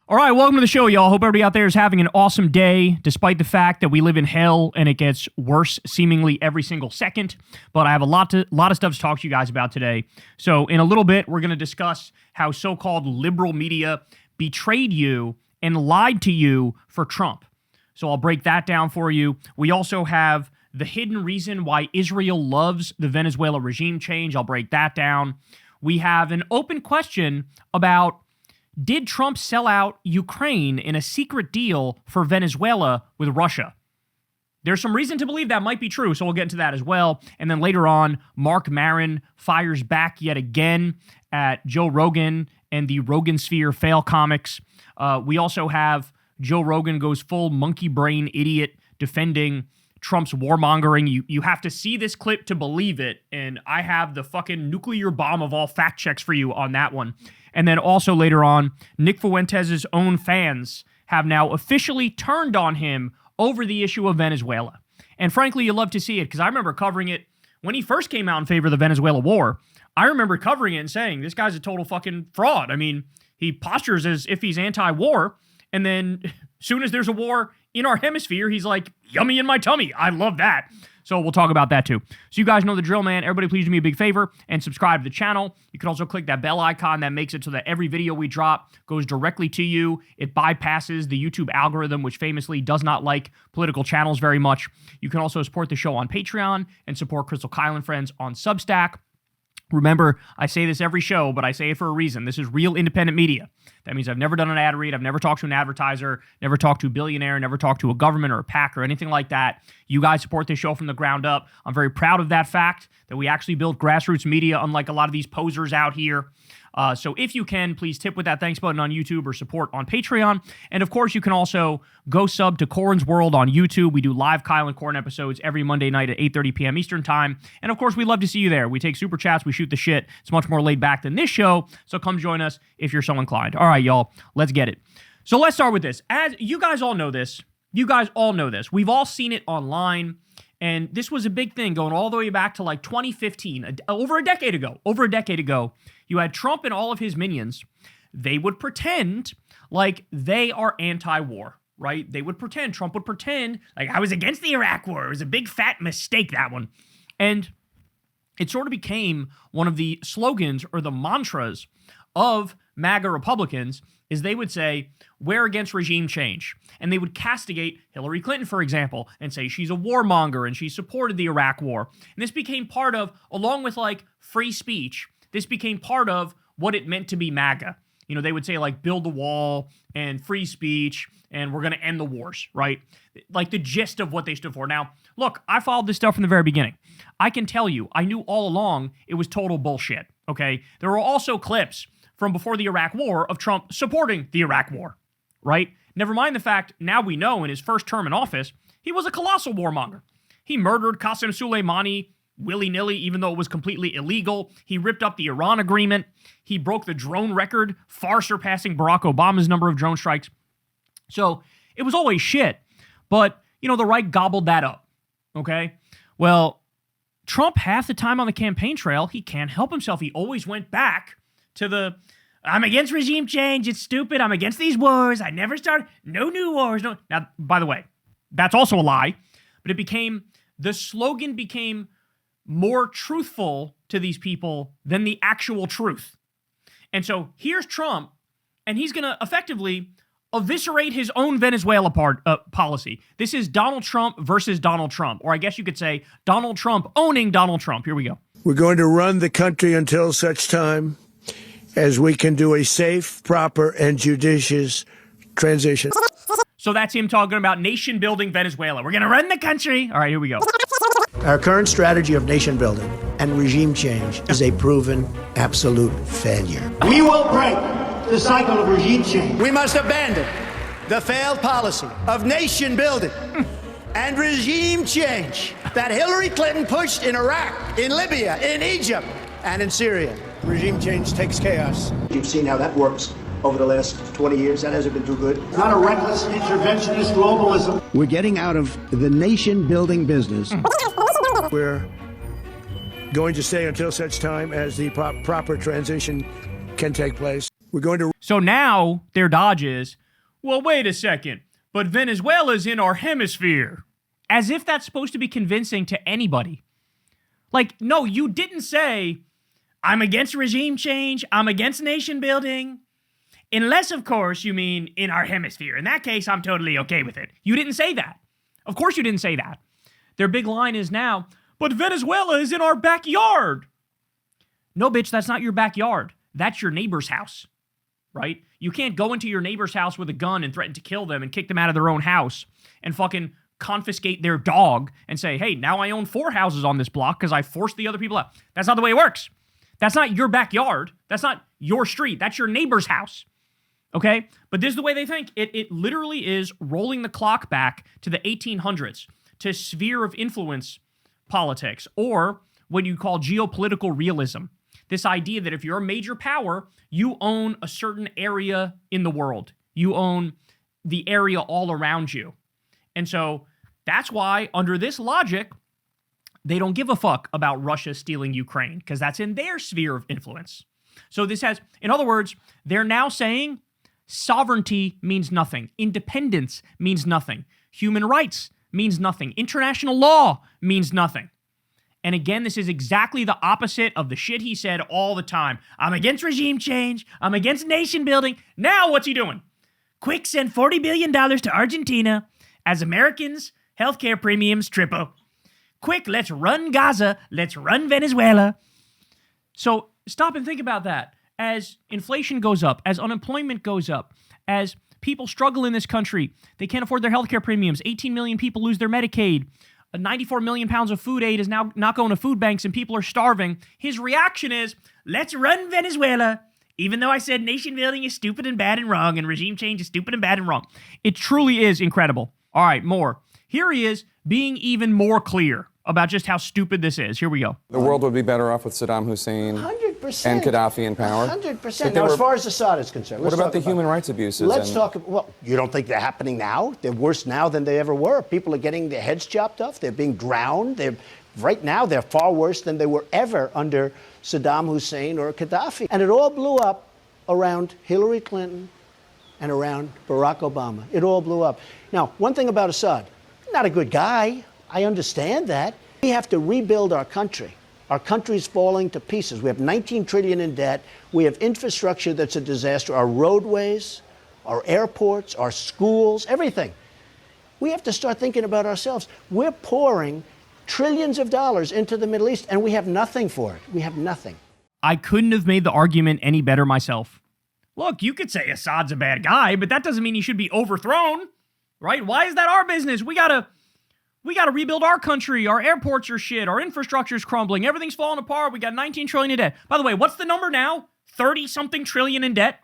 All right, welcome to the show, y'all. Hope everybody out there is having an awesome day, despite the fact that we live in hell and it gets worse seemingly every single second. But I have a lot of stuff to talk to you guys about today. So in a little bit, we're going to discuss how so-called liberal media betrayed you and lied to you for Trump. So I'll break that down for you. We also have the hidden reason why Israel loves the Venezuela regime change. I'll break that down. We have an open question about: did Trump sell out Ukraine in a secret deal for Venezuela with Russia? There's some reason to believe that might be true, so we'll get into that as well. And then later on, Mark Maron fires back yet again at Joe Rogan and the Rogan Sphere fail comics. We also have Joe Rogan goes full monkey brain idiot defending Trump's warmongering. You have to see this clip to believe it, and I have the fucking nuclear bomb of all fact checks for you on that one. And then also later on, Nick Fuentes' own fans have now officially turned on him over the issue of Venezuela. And frankly, you love to see it, because I remember covering it when he first came out in favor of the Venezuela war. I remember covering it and saying, this guy's a total fucking fraud. I mean, he postures as if he's anti-war, and then as soon as there's a war in our hemisphere, he's like, yummy in my tummy. I love that. So we'll talk about that too. So you guys know the drill, man. Everybody please do me a big favor and subscribe to the channel. You can also click that bell icon. That makes it so that every video we drop goes directly to you. It bypasses the YouTube algorithm, which famously does not like political channels very much. You can also support the show on Patreon and support Crystal Kyle and Friends on Substack. Remember, I say this every show, but I say it for a reason. This is real independent media. That means I've never done an ad read. I've never talked to an advertiser, never talked to a billionaire, never talked to a government or a PAC or anything like that. You guys support this show from the ground up. I'm very proud of that fact, that we actually build grassroots media, unlike a lot of these posers out here. So if you can, please tip with that thanks button on YouTube or support on Patreon. And of course, you can also go sub to Corin's World on YouTube. We do live Kyle and Corin episodes every Monday night at 8:30 p.m. Eastern Time. And of course, we love to see you there. We take super chats, we shoot the shit. It's much more laid back than this show. So come join us if you're so inclined. All right, y'all, let's get it. So let's start with this. As you guys all know this, we've all seen it online. And this was a big thing going all the way back to like 2015, over a decade ago. You had Trump and all of his minions. They would pretend like they are anti-war, right? Trump would pretend like I was against the Iraq war. It was a big fat mistake, that one. And it sort of became one of the slogans or the mantras of MAGA Republicans, is they would say, we're against regime change. And they would castigate Hillary Clinton, for example, and say she's a warmonger and she supported the Iraq war. And this became part of, along with like free speech, this became part of what it meant to be MAGA. You know, they would say like build the wall and free speech and we're going to end the wars, right? Like the gist of what they stood for. Now, look, I followed this stuff from the very beginning. I can tell you, I knew all along it was total bullshit, okay? There were also clips from before the Iraq war of Trump supporting the Iraq war, right? Never mind the fact, now we know in his first term in office, he was a colossal warmonger. He murdered Qasem Soleimani willy-nilly, even though it was completely illegal. He ripped up the Iran agreement. He broke the drone record, far surpassing Barack Obama's number of drone strikes. So it was always shit. But, you know, the right gobbled that up, okay? Well, Trump, half the time on the campaign trail, he can't help himself. He always went back to the, I'm against regime change, it's stupid, I'm against these wars, I never started, no new wars, no. Now, by the way, that's also a lie, but the slogan became more truthful to these people than the actual truth. And so here's Trump, and he's going to effectively eviscerate his own Venezuela policy. This is Donald Trump versus Donald Trump, or I guess you could say Donald Trump owning Donald Trump. Here we go. We're going to run the country until such time as we can do a safe, proper, and judicious transition. So that's him talking about nation-building Venezuela. We're going to run the country. All right, here we go. Our current strategy of nation building and regime change is a proven absolute failure. We will break the cycle of regime change. We must abandon the failed policy of nation building and regime change that Hillary Clinton pushed in Iraq, in Libya, in Egypt, and in Syria. Regime change takes chaos. You've seen how that works over the last 20 years. That hasn't been too good. It's not a reckless interventionist globalism. We're getting out of the nation-building business. We're going to stay until such time as the proper transition can take place. We're going to... So now their dodge is, well, wait a second, but Venezuela's in our hemisphere. As if that's supposed to be convincing to anybody. Like, no, you didn't say, I'm against regime change, I'm against nation building. Unless, of course, you mean in our hemisphere. In that case, I'm totally okay with it. You didn't say that. Of course you didn't say that. Their big line is now, but Venezuela is in our backyard. No, bitch, that's not your backyard. That's your neighbor's house, right? You can't go into your neighbor's house with a gun and threaten to kill them and kick them out of their own house and fucking confiscate their dog and say, hey, now I own 4 houses on this block because I forced the other people out. That's not the way it works. That's not your backyard. That's not your street. That's your neighbor's house. Okay? But this is the way they think. It literally is rolling the clock back to the 1800s, to sphere of influence politics, or what you call geopolitical realism. This idea that if you're a major power, you own a certain area in the world. You own the area all around you. And so that's why, under this logic, they don't give a fuck about Russia stealing Ukraine, because that's in their sphere of influence. So this has, in other words, they're now saying sovereignty means nothing. Independence means nothing. Human rights means nothing. International law means nothing. And again, this is exactly the opposite of the shit he said all the time. I'm against regime change. I'm against nation building. Now what's he doing? Quick, send $40 billion to Argentina as Americans' healthcare premiums triple. Quick, let's run Gaza. Let's run Venezuela. So stop and think about that. As inflation goes up, as unemployment goes up, as people struggle in this country, they can't afford their healthcare premiums. 18 million people lose their Medicaid. 94 million pounds of food aid is now not going to food banks and people are starving. His reaction is, let's run Venezuela, even though I said nation building is stupid and bad and wrong and regime change is stupid and bad and wrong. It truly is incredible. All right, more. Here he is being even more clear about just how stupid this is. Here we go. The world would be better off with Saddam Hussein 100%. and Gaddafi in power. 100%. Now, as far as Assad is concerned, what about the human rights abuses? Let's talk about, well, you don't think they're happening now? They're worse now than they ever were. People are getting their heads chopped off. They're being drowned. Right now, they're far worse than they were ever under Saddam Hussein or Gaddafi. And it all blew up around Hillary Clinton and around Barack Obama. It all blew up. Now, one thing about Assad, not a good guy. I understand that. We have to rebuild our country. Our country's falling to pieces. We have 19 trillion in debt. We have infrastructure that's a disaster. Our roadways, our airports, our schools, everything. We have to start thinking about ourselves. We're pouring trillions of dollars into the Middle East, and we have nothing for it. We have nothing. I couldn't have made the argument any better myself. Look, you could say Assad's a bad guy, but that doesn't mean he should be overthrown, right? Why is that our business? We gotta rebuild our country. Our airports are shit. Our infrastructure's crumbling. Everything's falling apart. We got 19 trillion in debt. By the way, what's the number now? 30-something trillion in debt?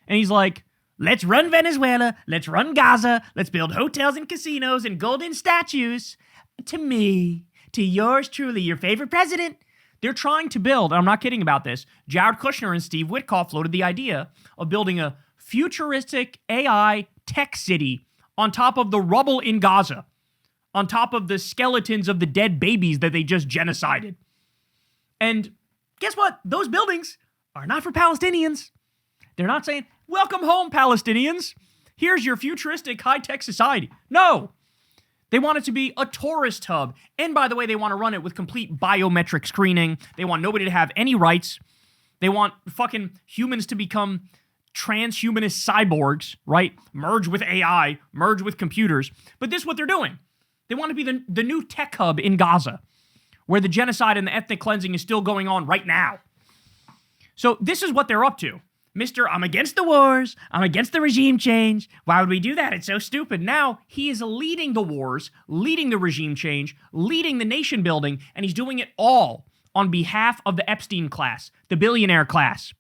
And he's like, let's run Venezuela. Let's run Gaza. Let's build hotels and casinos and golden statues. To me, to yours truly, your favorite president. They're trying to build, and I'm not kidding about this, Jared Kushner and Steve Witkoff floated the idea of building a futuristic AI tech city on top of the rubble in Gaza, on top of the skeletons of the dead babies that they just genocided. And guess what? Those buildings are not for Palestinians. They're not saying, welcome home, Palestinians. Here's your futuristic high-tech society. No. They want it to be a tourist hub. And by the way, they want to run it with complete biometric screening. They want nobody to have any rights. They want fucking humans to become transhumanist cyborgs, right? Merge with AI, merge with computers. But this is what they're doing. They want to be the new tech hub in Gaza, where the genocide and the ethnic cleansing is still going on right now. So this is what they're up to. Mr. I'm against the wars. I'm against the regime change. Why would we do that? It's so stupid. Now he is leading the wars, leading the regime change, leading the nation building, and he's doing it all on behalf of the Epstein class, the billionaire class.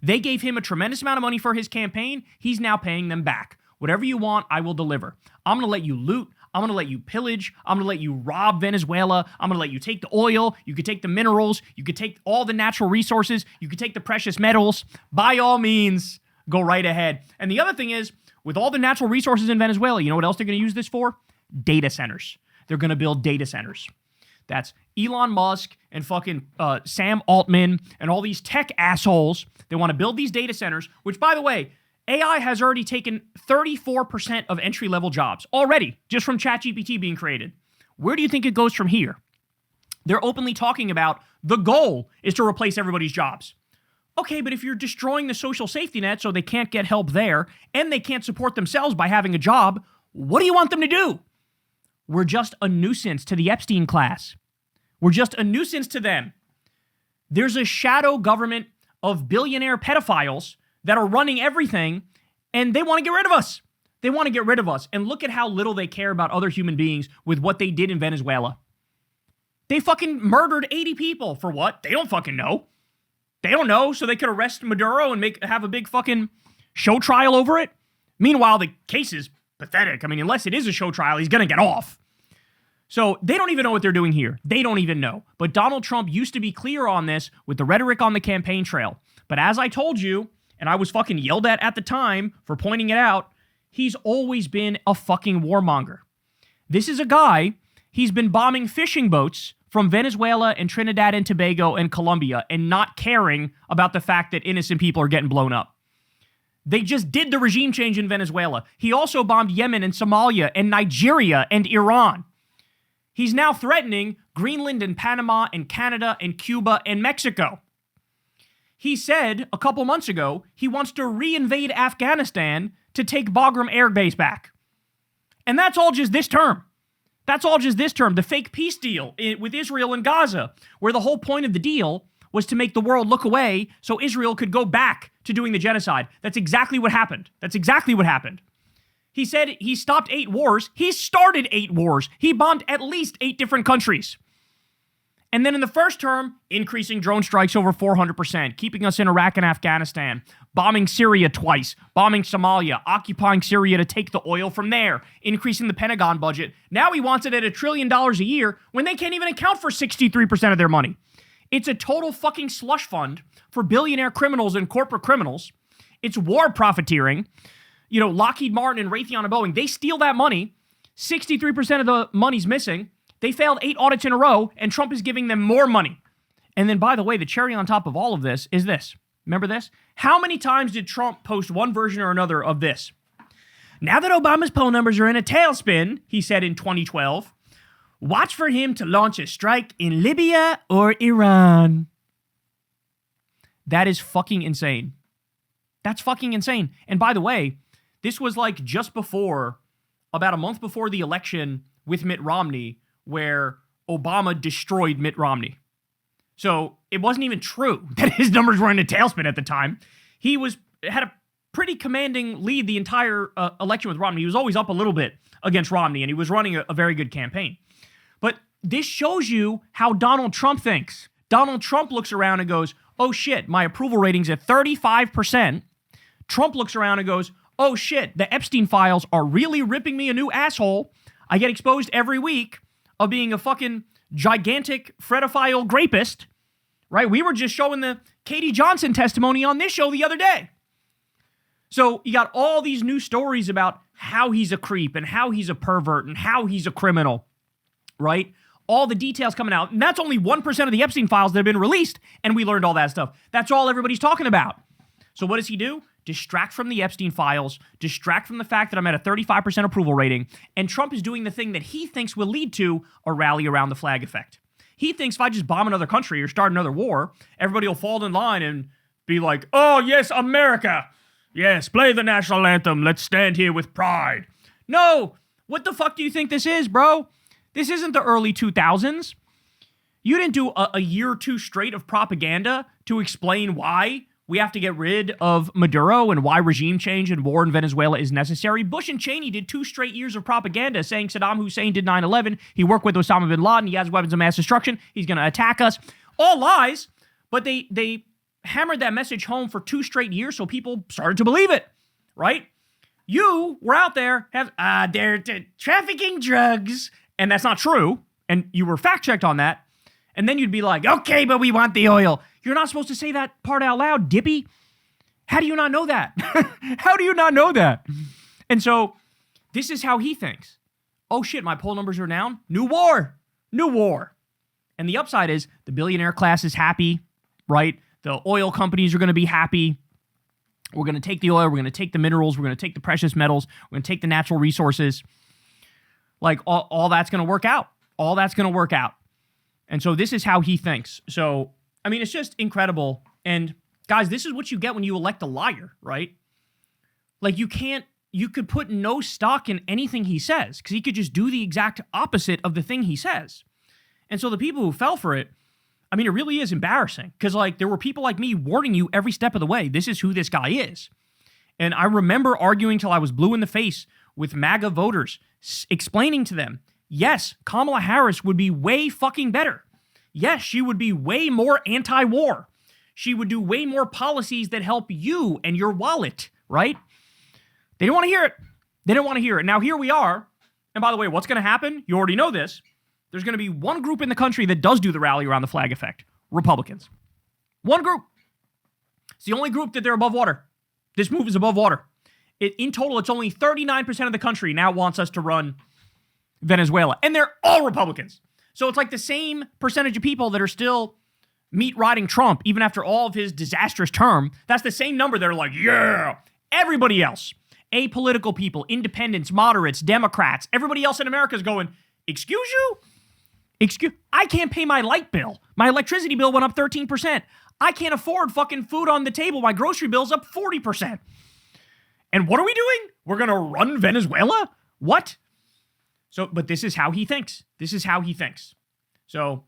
They gave him a tremendous amount of money for his campaign. He's now paying them back. Whatever you want, I will deliver. I'm going to let you loot. I'm going to let you pillage. I'm going to let you rob Venezuela. I'm going to let you take the oil. You could take the minerals. You could take all the natural resources. You could take the precious metals. By all means, go right ahead. And the other thing is, with all the natural resources in Venezuela, you know what else they're going to use this for? Data centers. They're going to build data centers. That's Elon Musk and fucking Sam Altman and all these tech assholes. They want to build these data centers, which, by the way, AI has already taken 34% of entry-level jobs already, just from ChatGPT being created. Where do you think it goes from here? They're openly talking about the goal is to replace everybody's jobs. Okay, but if you're destroying the social safety net so they can't get help there and they can't support themselves by having a job, what do you want them to do? We're just a nuisance to the Epstein class. We're just a nuisance to them. There's a shadow government of billionaire pedophiles that are running everything, and they want to get rid of us. They want to get rid of us. And look at how little they care about other human beings with what they did in Venezuela. They fucking murdered 80 people. For what? They don't fucking know. They don't know, so they could arrest Maduro and have a big fucking show trial over it. Meanwhile, the case is pathetic. I mean, unless it is a show trial, he's going to get off. So they don't even know what they're doing here. They don't even know. But Donald Trump used to be clear on this with the rhetoric on the campaign trail. But as I told you, and I was fucking yelled at the time for pointing it out, he's always been a fucking warmonger. This is a guy, he's been bombing fishing boats from Venezuela and Trinidad and Tobago and Colombia and not caring about the fact that innocent people are getting blown up. They just did the regime change in Venezuela. He also bombed Yemen and Somalia and Nigeria and Iran. He's now threatening Greenland and Panama and Canada and Cuba and Mexico. He said a couple months ago he wants to reinvade Afghanistan to take Bagram Air Base back. And that's all just this term. That's all just this term. The fake peace deal with Israel and Gaza, where the whole point of the deal was to make the world look away so Israel could go back to doing the genocide. That's exactly what happened. That's exactly what happened. He said he stopped 8 wars. He started 8 wars. He bombed at least 8 different countries. And then in the first term, increasing drone strikes over 400%, keeping us in Iraq and Afghanistan, bombing Syria twice, bombing Somalia, occupying Syria to take the oil from there, increasing the Pentagon budget. Now he wants it at $1 trillion a year when they can't even account for 63% of their money. It's a total fucking slush fund for billionaire criminals and corporate criminals. It's war profiteering. You know, Lockheed Martin and Raytheon and Boeing, they steal that money. 63% of the money's missing. They failed 8 audits in a row, and Trump is giving them more money. And then, by the way, the cherry on top of all of this is this. Remember this? How many times did Trump post one version or another of this? Now that Obama's poll numbers are in a tailspin, he said in 2012, watch for him to launch a strike in Libya or Iran. That is fucking insane. That's fucking insane. And by the way, this was like just before, about a month before the election with Mitt Romney, where Obama destroyed Mitt Romney. So it wasn't even true that his numbers were in a tailspin at the time. He had a pretty commanding lead the entire election with Romney. He was always up a little bit against Romney, and he was running a very good campaign. But this shows you how Donald Trump thinks. Donald Trump looks around and goes, oh shit, my approval rating's at 35%. Trump looks around and goes, oh shit, the Epstein files are really ripping me a new asshole. I get exposed every week of being a fucking gigantic fredophile rapist, right? We were just showing the Katie Johnson testimony on this show the other day. So you got all these new stories about how he's a creep and how he's a pervert and how he's a criminal, right? All the details coming out. And that's only 1% of the Epstein files that have been released, and we learned all that stuff. That's all everybody's talking about. So what does he do? Distract from the Epstein files, distract from the fact that I'm at a 35% approval rating, and Trump is doing the thing that he thinks will lead to a rally around the flag effect. He thinks if I just bomb another country or start another war, everybody will fall in line and be like, oh yes, America. Yes, play the national anthem. Let's stand here with pride. No, what the fuck do you think this is, bro? This isn't the early 2000s. You didn't do a year or two straight of propaganda to explain why we have to get rid of Maduro and why regime change and war in Venezuela is necessary. Bush and Cheney did 2 straight years of propaganda saying Saddam Hussein did 9/11. He worked with Osama bin Laden. He has weapons of mass destruction. He's going to attack us. All lies, but they hammered that message home for 2 straight years so people started to believe it, right? You were out there, they're trafficking drugs, and that's not true, and you were fact-checked on that, and then you'd be like, okay, but we want the oil. You're not supposed to say that part out loud, Dippy. How do you not know that? How do you not know that? And so this is how he thinks. Oh shit, my poll numbers are down. New war. New war. And the upside is the billionaire class is happy, right? The oil companies are going to be happy. We're going to take the oil, we're going to take the minerals, we're going to take the precious metals, we're going to take the natural resources. Like, all that's going to work out. All that's going to work out. And so this is how he thinks. So, I mean, it's just incredible. And guys, this is what you get when you elect a liar, right? Like, you could put no stock in anything he says because he could just do the exact opposite of the thing he says. And so the people who fell for it, I mean, it really is embarrassing because, like, there were people like me warning you every step of the way. This is who this guy is. And I remember arguing till I was blue in the face with MAGA voters, explaining to them, yes, Kamala Harris would be way fucking better. Yes, she would be way more anti-war. She would do way more policies that help you and your wallet, right? They didn't want to hear it. They didn't want to hear it. Now, here we are. And by the way, what's going to happen? You already know this. There's going to be one group in the country that does do the rally around the flag effect. Republicans. One group. It's the only group that they're above water. This move is above water. In total, it's only 39% of the country now wants us to run Venezuela. And they're all Republicans. So it's like the same percentage of people that are still meat-riding Trump, even after all of his disastrous term. That's the same number that are like, yeah. Everybody else, apolitical people, independents, moderates, Democrats, everybody else in America is going, excuse you? I can't pay my light bill. My electricity bill went up 13%. I can't afford fucking food on the table. My grocery bill's up 40%. And what are we doing? We're going to run Venezuela? What? So, but this is how he thinks. This is how he thinks. So,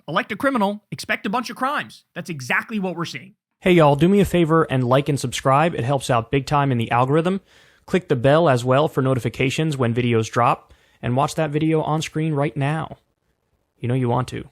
elect a criminal, expect a bunch of crimes. That's exactly what we're seeing. Hey y'all, do me a favor and like and subscribe. It helps out big time in the algorithm. Click the bell as well for notifications when videos drop. And watch that video on screen right now. You know you want to.